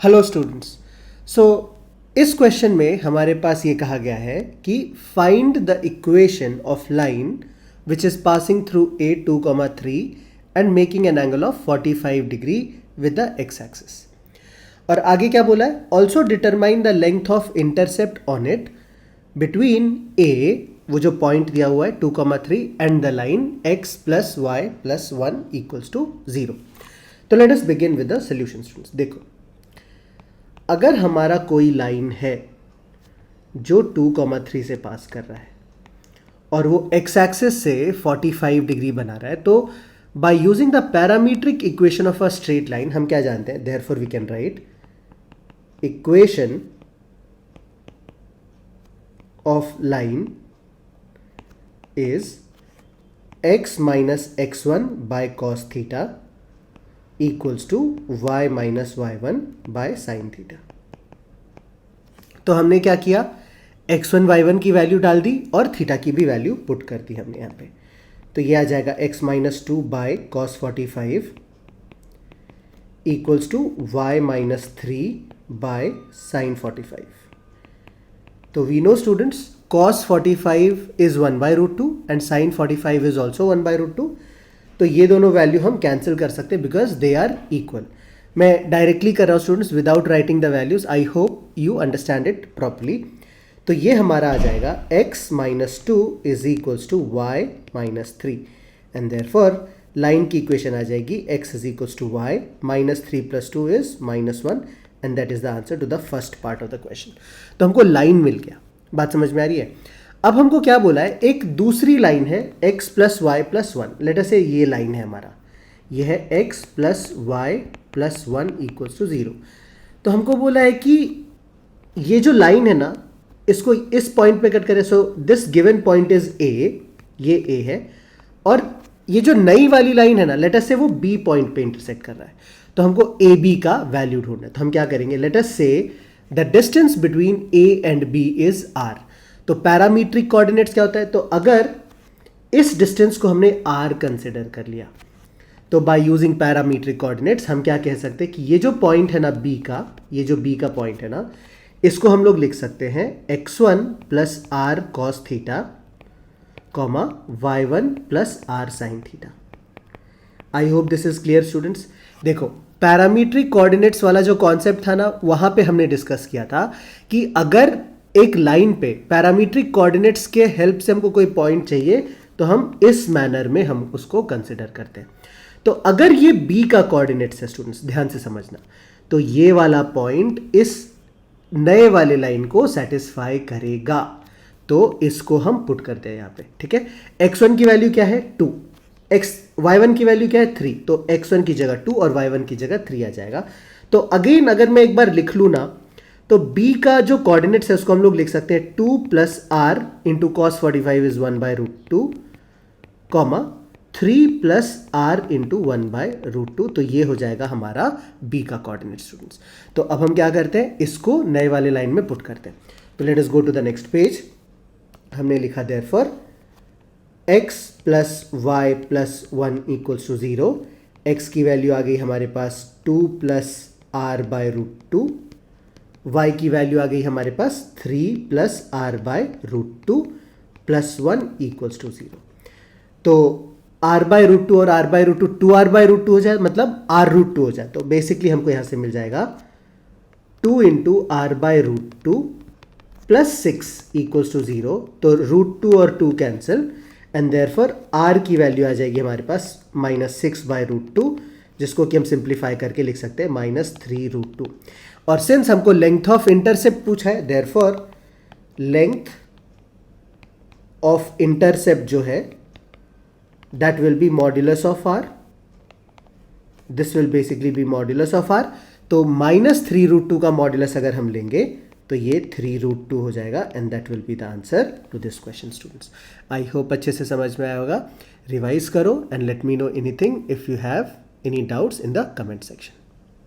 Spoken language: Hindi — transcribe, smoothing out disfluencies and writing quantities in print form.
Hello students. सो इस क्वेश्चन में हमारे पास ये कहा गया है कि find the equation of line which is passing through A 2,3 and making an angle of 45 degree with the X axis. और आगे क्या बोला है, also determine the length of intercept on it between A, वो जो पॉइंट दिया हुआ है 2,3 and the line x plus Y plus 1 equals to 0। तो let us begin with the solution students. देखो, अगर हमारा कोई लाइन है जो 2,3 से पास कर रहा है और वो एक्स एक्सिस से 45 डिग्री बना रहा है, तो by using the parametric equation of a straight line हम क्या जानते हैं, therefore we can write equation of line is x minus x1 by cos theta equals to y minus y1 by sine theta. तो हमने क्या किया, x1 y1 की वैल्यू डाल दी और थीटा की भी वैल्यू पुट कर दी हमने यहाँ पे। तो ये आ जाएगा x minus 2 by cos 45 equals to y minus 3 by sine 45। तो we know students, cos 45 is 1 by root 2 and sine 45 is also 1 by root 2। तो ये दोनों वैल्यू हम कैंसिल कर सकते हैं बिकॉज दे आर इक्वल। मैं डायरेक्टली कर रहा हूँ students without writing the values. I hope you understand it properly. तो ये हमारा आ जाएगा x minus 2 is equals to y minus 3 and therefore line की इक्वेशन आ जाएगी x is equals to y minus 3 plus 2 is minus 1 and that is the answer to the first part of the question. तो हमको लाइन मिल गया, बात समझ में आ रही है। अब हमको क्या बोला है, एक दूसरी लाइन है x plus Y plus 1। Let us say ये लाइन है हमारा, ये है x plus Y plus 1 equals to 0। तो हमको बोला है कि ये जो लाइन है ना, इसको इस पॉइंट पे कट करें। So this given point is a, ये a है, और ये जो नई वाली लाइन है ना, लेट अस से वो b पॉइंट पे इंटरसेक्ट कर रहा है। तो हमको ab का वैल्यू ढूंढना है। तो हम क्या करेंगे, लेट अस से the distance between a and b is r। तो पैरामीट्रिक कोऑर्डिनेट्स क्या होता है, तो अगर इस डिस्टेंस को हमने r कंसिडर कर लिया तो बाय यूजिंग पैरामीट्रिक कोऑर्डिनेट्स हम क्या कह सकते हैं कि ये जो पॉइंट है ना b का, ये जो b का पॉइंट है ना, इसको हम लोग लिख सकते हैं x1 plus r cos theta comma y1 plus r sine theta. I hope this is clear students. देखो, पैरामीट्रिक कोऑर्डिनेट्स वाला जो कॉन्सेप्ट था ना, वहां पे हमने डिस्कस किया था कि अगर एक लाइन पे पैरामीट्रिक कोऑर्डिनेट्स के हेल्प से हमको कोई पॉइंट चाहिए तो हम इस मैनर में हम उसको कंसिडर करते हैं। तो अगर ये b का कोऑर्डिनेट्स है स्टूडेंट्स, ध्यान से समझना, तो ये वाला पॉइंट इस नए वाले लाइन को सेटिस्फाई करेगा। तो इसको हम पुट करते हैं यहाँ पे, ठीक है। x1 की वैल्यू क्या है 2, y1 की वैल्यू क्या है 3, तो x1 की जगह 2 और y1 की जगह 3 आ जाएगा। तो अगेन अगर मैं एक बार लिख लूँ ना, तो b का जो कोऑर्डिनेट्स है उसको हम लोग लिख सकते हैं 2 plus r into cos 45 is 1 by root 2 comma 3 plus r into 1 by root 2। तो ये हो जाएगा हमारा b का कोऑर्डिनेट स्टूडेंट्स। तो अब हम क्या करते हैं, इसको नए वाले लाइन में पुट करते हैं। तो let us go to the next page. हमने लिखा therefore x plus Y plus 1 equals to 0। x की वैल्यू आ गई हमारे पास 2 plus r by root 2, y की वैल्यू आ गई हमारे पास 3 plus r by root 2 plus 1 equals to 0। तो r बाय रूट 2 और r by root 2 2r by root 2 हो जाए, मतलब r रूट 2 हो जाए। तो बेसिकली हमको यहां से मिल जाएगा 2 into r by root 2 plus 6 equals to 0। तो रूट 2 और 2 कैंसिल एंड देयरफॉर r की वैल्यू आ जाएगी हमारे पास माइनस 6 बाय रूट 2, जिसको कि हम सिंप्लीफाई करके लिख सकते हैं माइनस 3 रूट 2। और सिंस हमको लेंथ ऑफ इंटरसेप्ट पूछा है, देयरफॉर लेंथ ऑफ इंटरसेप्ट जो है that will be modulus of r, this will basically be modulus of r. तो माइनस 3 रूट 2 का मॉड्यूलस अगर हम लेंगे तो ये 3 रूट 2 हो जाएगा and that will be the answer to this question students. I hope अच्छे से समझ में आया होगा। रिवाइज करो and let me know anything if you have any doubts in the comment section.